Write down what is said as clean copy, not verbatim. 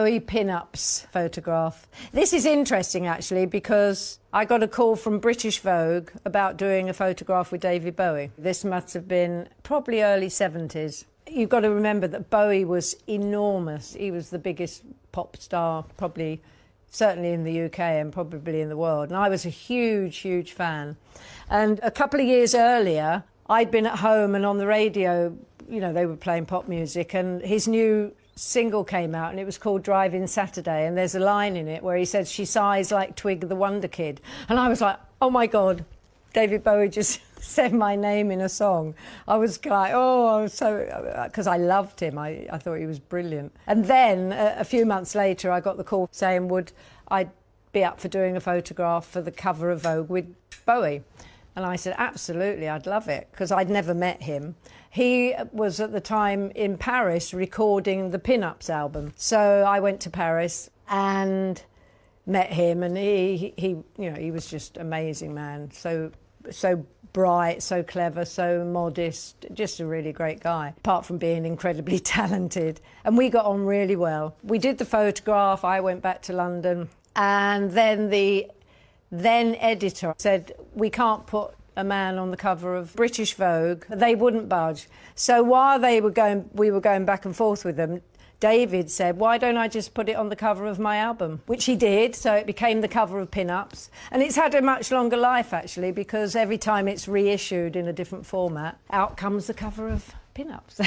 Bowie pin-ups photograph. This is interesting actually because I got a call from British Vogue about doing a photograph with David Bowie. This must have been probably early 70s. You've got to remember that Bowie was enormous. He was the biggest pop star probably, certainly in the UK and probably in the world. And I was a huge, huge fan. And a couple of years earlier, I'd been at home and on the radio, you know, they were playing pop music, and his new single came out and it was called Drive-In Saturday, and there's a line in it where he says, "She sighs like Twig the Wonder Kid." And I was like, oh my God, David Bowie just said my name in a song. I was like, oh, I was so, because I loved him. I thought he was brilliant. And then a few months later, I got the call saying, would I be up for doing a photograph for the cover of Vogue with Bowie? And I said, absolutely, I'd love it, because I'd never met him. He was at the time in Paris recording the Pin-Ups album. So I went to Paris and met him, and he you know, he was just an amazing man. So bright, so clever, so modest, just a really great guy, apart from being incredibly talented. And we got on really well. We did the photograph, I went back to London, and then the then editor said, we can't put a man on the cover of British Vogue. They wouldn't budge. So while we were going back and forth with them, David said, why don't I just put it on the cover of my album? Which he did, so it became the cover of Pin-Ups. And it's had a much longer life, actually, because every time it's reissued in a different format, out comes the cover of Pin-Ups.